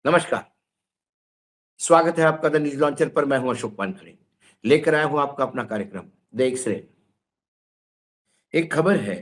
नमस्कार, स्वागत है आपका द न्यूज़ लॉन्चर पर। मैं हूं अशोक वानखड़े, लेकर आया हूं आपका अपना कार्यक्रम द एक्स-रे। एक खबर है,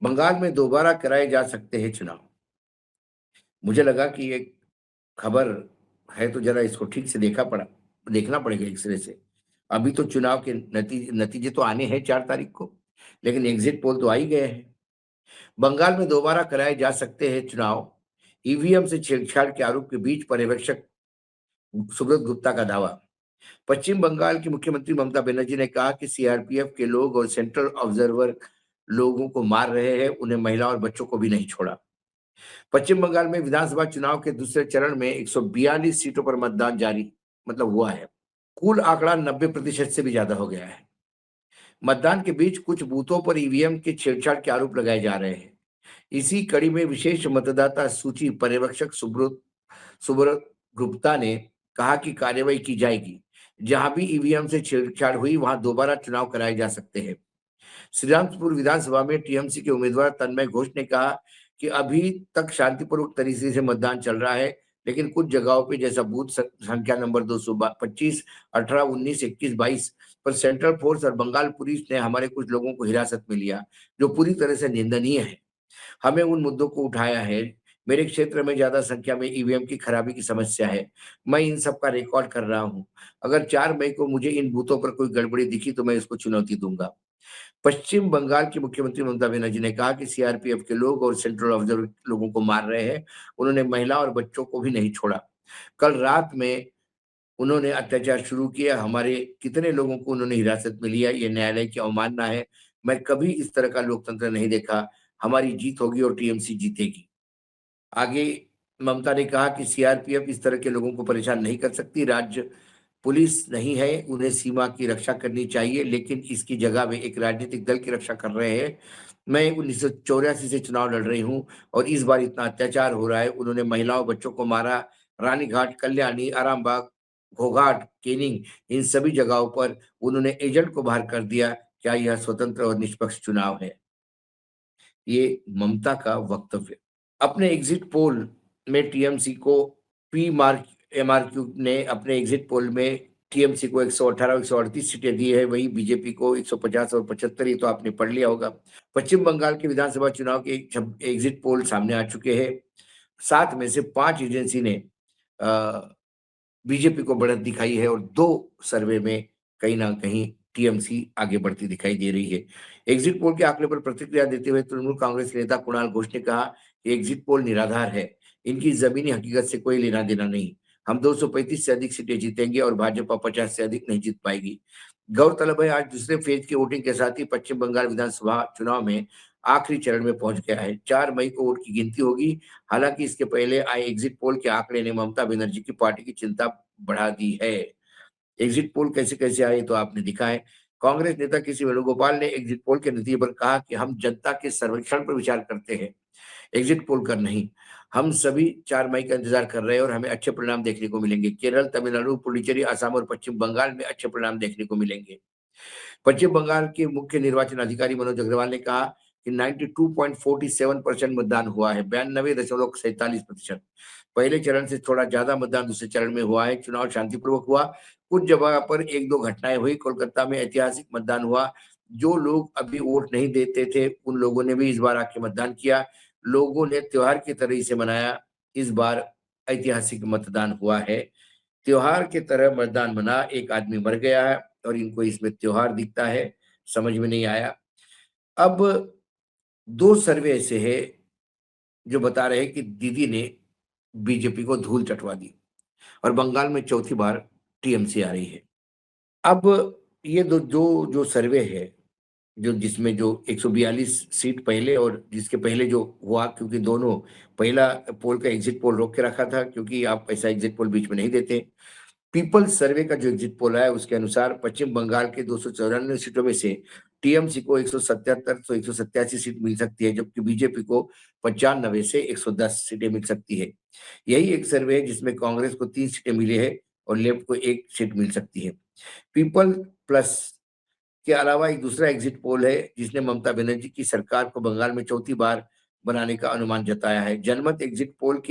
बंगाल में दोबारा कराए जा सकते हैं चुनाव। मुझे लगा कि ये खबर है तो जरा इसको ठीक से देखना पड़ेगा एक्स-रे से। अभी तो चुनाव के नतीजे तो आने हैं 4 तारीख को, लेकिन एग्जिट पोल तो आ ही गए हैं। बंगाल में दोबारा कराए जा सकते हैं चुनाव, ईवीएम से छेड़छाड़ के आरोप के बीच पर्यवेक्षक सुब्रत गुप्ता का दावा। पश्चिम बंगाल की मुख्यमंत्री ममता बनर्जी ने कहा कि सीआरपीएफ के लोग और सेंट्रल ऑब्जर्वर लोगों को मार रहे हैं, उन्हें महिला और बच्चों को भी नहीं छोड़ा। पश्चिम बंगाल में विधानसभा चुनाव के दूसरे चरण में 142 सीटों पर मतदान जारी हुआ है। कुल आंकड़ा 90% से भी ज्यादा हो गया है। मतदान के बीच कुछ बूथों पर ईवीएम के छेड़छाड़ के आरोप लगाए जा रहे हैं। इसी कड़ी में विशेष मतदाता सूची पर्यवेक्षक सुब्रत सुब्रत गुप्ता ने कहा कि कार्रवाई की जाएगी। जहां भी ईवीएम से छेड़छाड़ हुई, वहां दोबारा चुनाव कराए जा सकते हैं। श्रीरामपुर विधानसभा में टीएमसी के उम्मीदवार तन्मय घोष ने कहा कि अभी तक शांतिपूर्वक तरीके से मतदान चल रहा है, लेकिन कुछ जगहों पे जैसा बूथ संख्या नंबर 225, 18, 19, 21, 22 पर सेंट्रल फोर्स और बंगाल पुलिस ने हमारे कुछ लोगों को हिरासत में लिया, जो पूरी तरह से निंदनीय है। हमें उन मुद्दों को उठाया है। मेरे क्षेत्र में ज्यादा संख्या में ईवीएम की खराबी की समस्या है। मैं इन सब का रिकॉर्ड कर रहा हूँ। अगर 4 मई को मुझे इन बूथों पर कोई गड़बड़ी दिखी तो मैं इसको चुनौती दूंगा। पश्चिम बंगाल की मुख्यमंत्री ममता बनर्जी ने कहा कि सीआरपीएफ के लोग और सेंट्रल ऑब्जर्वर लोगों को मार रहे हैं। उन्होंने महिला और बच्चों को भी नहीं छोड़ा। कल रात में उन्होंने अत्याचार शुरू किया। हमारे कितने लोगों को उन्होंने हिरासत में लिया। ये न्यायालय की अवमानना है। मैं कभी इस तरह का लोकतंत्र नहीं देखा। हमारी जीत होगी और टीएमसी जीतेगी। आगे ममता ने कहा कि सीआरपीएफ इस तरह के लोगों को परेशान नहीं कर सकती। राज्य पुलिस नहीं है, उन्हें सीमा की रक्षा करनी चाहिए, लेकिन इसकी जगह वे एक राजनीतिक दल की रक्षा कर रहे हैं। मैं 1984 से चुनाव लड़ रही हूँ और इस बार इतना अत्याचार हो रहा है। उन्होंने महिलाओं बच्चों को मारा। रानीघाट, कल्याणी, आरामबाग, घोघाट, केनिंग, इन सभी जगहों पर उन्होंने एजेंट को बाहर कर दिया। क्या यह स्वतंत्र और निष्पक्ष चुनाव है? ये ममता का वक्तव्य। अपने एग्जिट पोल में टीएमसी को पी मार्क एमआरक्यू ने अपने एग्जिट पोल में टीएमसी को 118 138 सीटें दी है, वहीं बीजेपी को 150 और 75। ये तो आपने पढ़ लिया होगा। पश्चिम बंगाल के विधानसभा चुनाव के एग्जिट पोल सामने आ चुके हैं। 7 में से 5 एजेंसी ने बीजेपी को बढ़त दिखाई है और 2 सर्वे में कहीं न कहीं टीएमसी आगे बढ़ती दिखाई दे रही है। एग्जिट पोल के आंकड़े पर प्रतिक्रिया देते हुए तृणमूल कांग्रेस नेता कुणाल घोष ने कहा कि एग्जिट पोल निराधार है। इनकी ज़मीनी हकीकत से कोई लेना-देना नहीं। हम 235 से अधिक सीटें जीतेंगे और भाजपा 50 से अधिक नहीं जीत पाएगी। गौरतलब है, आज दूसरे फेज की वोटिंग के साथ ही पश्चिम बंगाल विधानसभा चुनाव में आखिरी चरण में पहुंच गया है। 4 मई को वोट की गिनती होगी। हालांकि इसके पहले आए एग्जिट पोल के आंकड़े ने ममता बनर्जी की पार्टी की चिंता बढ़ा दी है। एग्जिट पोल कैसे-कैसे आए तो आपने दिखा है। कांग्रेस नेता केसी वेणुगोपाल ने एग्जिट पोल के नतीजे पर कहा कि हम जनता के सर्वेक्षण पर विचार करते हैं, एग्जिट पोल कर नहीं। हम सभी 4 मई का इंतजार कर रहे हैं और हमें अच्छे परिणाम देखने को मिलेंगे। केरल, तमिलनाडु, पुडुचेरी, असम और पश्चिम बंगाल में अच्छे परिणाम देखने को मिलेंगे। पश्चिम बंगाल के मुख्य निर्वाचन अधिकारी मनोज अग्रवाल ने कहा कि 92.47% मतदान हुआ है, 92.47%। पहले चरण से थोड़ा ज्यादा मतदान दूसरे चरण में हुआ है। चुनाव शांतिपूर्वक हुआ। कुछ जगह पर 1-2 घटनाएं हुई। कोलकाता में ऐतिहासिक मतदान हुआ। जो लोग अभी वोट नहीं देते थे, उन लोगों ने भी इस बार आके मतदान किया। लोगों ने त्योहार की तरह इसे मनाया। इस बार ऐतिहासिक मतदान हुआ है। त्योहार की तरह मतदान मना, एक आदमी मर गया है और इनको इसमें त्योहार दिखता है। समझ में नहीं आया। अब 2 सर्वे ऐसे हैं जो बता रहे हैं कि दीदी ने बीजेपी को धूल चटवा दी और बंगाल में चौथी बार टीएमसी आ रही है। अब ये दो जो जो सर्वे है, जिसमें जो 142 सीट पहले और जिसके पहले जो हुआ, क्योंकि दोनों, पहला पोल का एग्जिट पोल रोक के रखा था क्योंकि आप ऐसा एग्जिट पोल बीच में नहीं देते। पीपल्स सर्वे का जो एग्जिट पोल है उसके अनुसार पश्चिम बंगाल के 294 सीटों में से टीएमसी को 177 से 187 सीट मिल सकती है, जबकि बीजेपी को 95 से 110 सीटें मिल सकती है। यही एक सर्वे है जिसमें कांग्रेस को 3 सीटें मिली है और लेफ्ट को 1 सीट मिल सकती है। पीपल प्लस के अलावा एक दूसरा एग्जिट पोल है जिसने ममता बनर्जी की सरकार को बंगाल में चौथी बार बनाने का अनुमान जताया है। जनमत एग्जिट पोल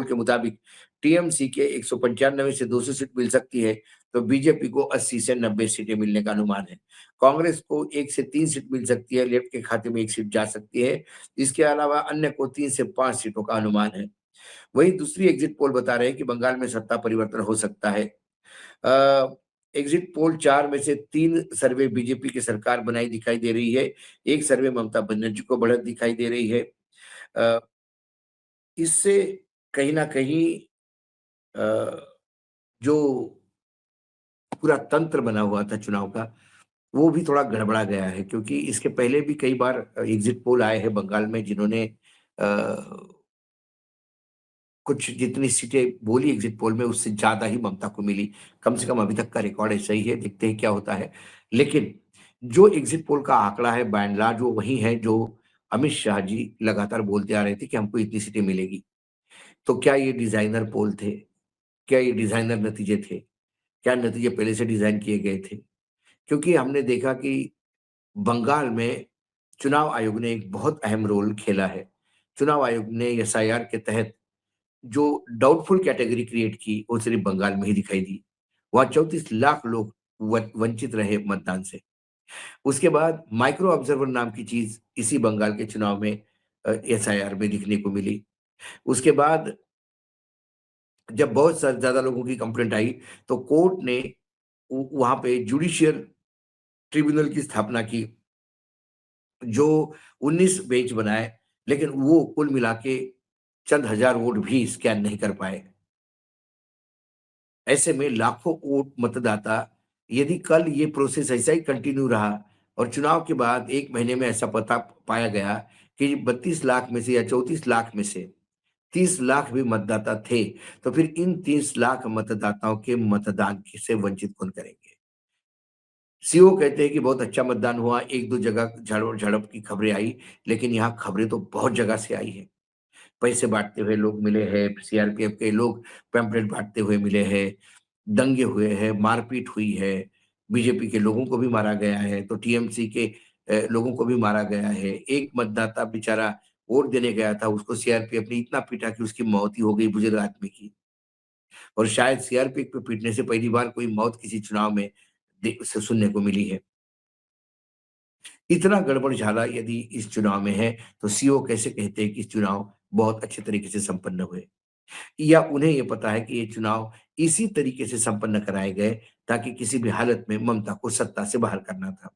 के मुताबिक टीएमसी के 195 से 200 सीट मिल सकती है, तो बीजेपी को 80 से 90 सीटें मिलने का अनुमान है। कांग्रेस को 1 से 3 सीट मिल सकती है, लेफ्ट के खाते में 1 सीट जा सकती है। इसके अलावा अन्य को 3 से 5 सीटों का अनुमान है। वहीं दूसरी एग्जिट पोल बता रहे हैं कि बंगाल में सत्ता परिवर्तन हो सकता है। एग्जिट पोल 4 में से 3 सर्वे बीजेपी की सरकार बनाई दिखाई दे रही है। एक सर्वे ममता बनर्जी को बढ़त दिखाई दे रही है। अ, इससे कहीं न कहीं अ, जो पूरा तंत्र बना हुआ था चुनाव का, वो भी थोड़ा गड़बड़ा गया है, क्योंकि इसके पहले भी कई बार एग्जिट पोल आए हैं बंगाल में, जिन्होंने कुछ जितनी सीटें बोली एग्जिट पोल में, उससे ज़्यादा ही ममता को मिली। कम से कम अभी तक का रिकॉर्ड ऐसा ही है, देखते हैं क्या होता है। लेकिन जो एग्जिट पोल का आंकड़ा है बाय एंड लार्ज वो वही है जो अमित शाह जी लगातार बोलते आ रहे थे कि हमको इतनी सीटें मिलेगी। तो क्या ये डिज़ाइनर पोल थे? क्या ये डिज़ाइनर नतीजे थे? क्या नतीजे पहले से डिज़ाइन किए गए थे? क्योंकि हमने देखा कि बंगाल में चुनाव आयोग ने एक बहुत अहम रोल खेला है। चुनाव आयोग ने एसआईआर के तहत जो डाउटफुल कैटेगरी क्रिएट की, वो सिर्फ बंगाल में ही दिखाई दी। वहाँ 34 लाख लोग वंचित रहे मतदान से। उसके बाद माइक्रो ऑब्जर्वर नाम की चीज़ इसी बंगाल के चुनाव में एसआईआर में दिखने को मिली। उसके बाद जब बहुत स ज़्यादा लोगों की कंप्लेंट आई, तो कोर्ट ने वहाँ पे जुडिशियल ट्रिब्यूनल की स्थापना की, जो 19 बेंच बनाए, लेकिन वो कुल मिला के चंद हज़ार वोट भी स्कैन नहीं कर पाए। ऐसे में लाखों वोट मतदाता, यदि कल ये प्रोसेस ऐसा ही कंटिन्यू रहा और चुनाव के बाद 1 महीने में ऐसा पता पाया गया कि 32 लाख में से या 34 लाख में से 30 लाख भी मतदाता थे, तो फिर इन 30 लाख मतदाताओं के मतदान से वंचित कौन करेंगे? सीओ कहते हैं कि बहुत अच्छा मतदान हुआ, 1-2 जगह झड़प की खबरें आई, लेकिन यहाँ खबरें तो बहुत जगह से आई हैं। पैसे बाँटते हुए लोग मिले हैं, सीआरपीएफ के लोग पैम्पलेट बाँटते हुए मिले हैं, दंगे हुए हैं, मारपीट हुई है, बीजेपी के लोगों को भी मारा गया है, तो टीएमसी के लोगों को भी मारा गया है। एक मतदाता बेचारा वोट देने गया था, उसको सीआरपीएफ ने इतना पीटा कि उसकी मौत ही हो गई, बुजुर्ग आदमी की। और शायद सीआरपीएफ पे पीटने से पहली बार कोई मौत किसी चुनाव में सुनने को मिली है। इतना गड़बड़-झाला यदि इस चुनाव में है, तो सीओ कैसे कहते हैं कि चुनाव बहुत अच्छे तरीके से संपन्न हुए? या उन्हें ये पता है कि ये चुनाव इसी तरीके से संपन्न कराए गए ताकि किसी भी हालत में ममता को सत्ता से बाहर करना था।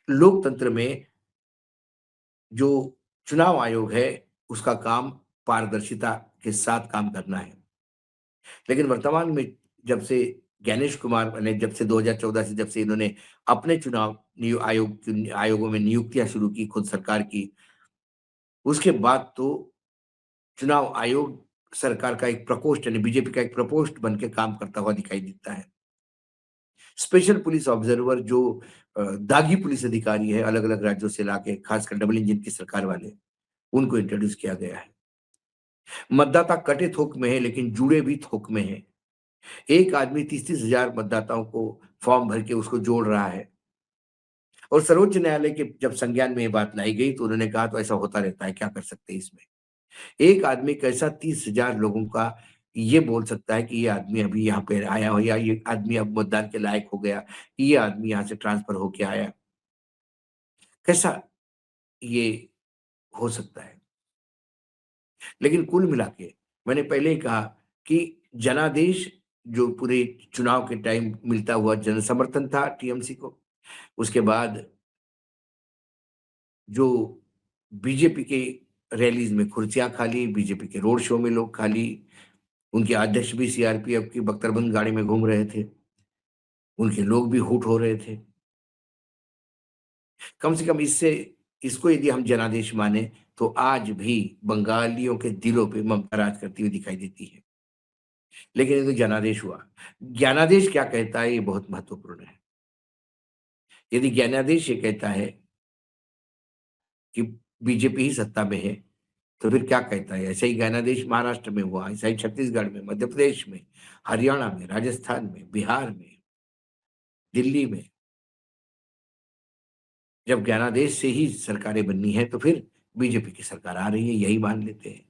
लोकतंत्र में जो चुनाव आयोग है, उसका काम पारदर्शिता के साथ काम करना है। लेकिन वर्तमान में जब से ज्ञानेश कुमार ने जब से 2014 से जब से इन्होंने अपने चुनाव आयोगों में नियुक्तियाँ शुरू की, खुद सरकार की, उसके बाद तो चुनाव आयोग सरकार का एक प्रकोष्ठ यानी बीजेपी का एक प्रकोष्ठ बन के काम करता हुआ दिखाई देता है। स्पेशल पुलिस ऑब्जर्वर जो दागी पुलिस अधिकारी है अलग-अलग राज्यों से लाके, खासकर डबल इंजन की सरकार वाले, उनको इंट्रोड्यूस किया गया है। मतदाता कटे थोक में है लेकिन जुड़े भी थोक में हैं। एक आदमी 30-30 हज़ार मतदाताओं को फॉर्म भर के उसको जोड़ रहा है और सर्वोच्च न्यायालय के जब संज्ञान में ये बात लाई गई तो उन्होंने कहा तो ऐसा होता रहता है, क्या कर सकते हैं इसमें? एक आदमी कैसा 30,000 लोगों का ये बोल सकता है कि ये आदमी अभी यहाँ पे आया हो या ये आदमी अब मतदान के लायक हो गया, ये आदमी यहाँ से ट्रांसफर होके आया। कैसा ये हो सकता है? लेकिन कुल मिला के मैंने पहले ही कहा कि जनादेश जो पूरे चुनाव के टाइम मिलता हुआ जन समर्थन था टीएमसी को, उसके बाद जो बीजेपी के रैलीज़ में कुर्सियाँ खाली, बीजेपी के रोड शो में लोग खाली, उनके अध्यक्ष भी सीआरपीएफ की बख्तरबंद गाड़ी में घूम रहे थे। उनके लोग भी हुट हो रहे थे। कम से कम इससे इसको यदि हम जनादेश माने तो आज भी बंगालियों के दिलों पे ममता राज करती हुई दिखाई देती है। लेकिन ये तो जनादेश हुआ। ज्ञानादेश क्या कहता है ये बहुत महत्वपूर्ण है। यदि ज्ञानादेश ये कहता है कि बीजेपी ही सत्ता में है, तो फिर क्या कहता है? ऐसा ही ज्ञानादेश महाराष्ट्र में हुआ, ऐसा ही छत्तीसगढ़ में, मध्य प्रदेश में, हरियाणा में, राजस्थान में, बिहार में, दिल्ली में। जब ज्ञानादेश से ही सरकारें बननी है तो फिर बीजेपी की सरकार आ रही है, यही मान लेते हैं।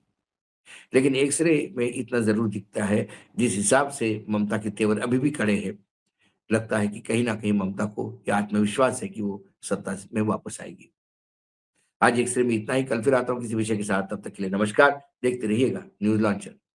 लेकिन एक्स-रे में इतना ज़रूर दिखता है, जिस हिसाब से ममता के तेवर अभी भी खड़े हैं, लगता है कि कहीं न कहीं ममता को ये आत्मविश्वास है कि वो सत्ता में वापस आएगी। आज एक्स-रे में इतना ही, कल फिर आता हूँ किसी विषय के साथ, तब तक के लिए नमस्कार। देखते रहिएगा न्यूज़ लॉन्चर।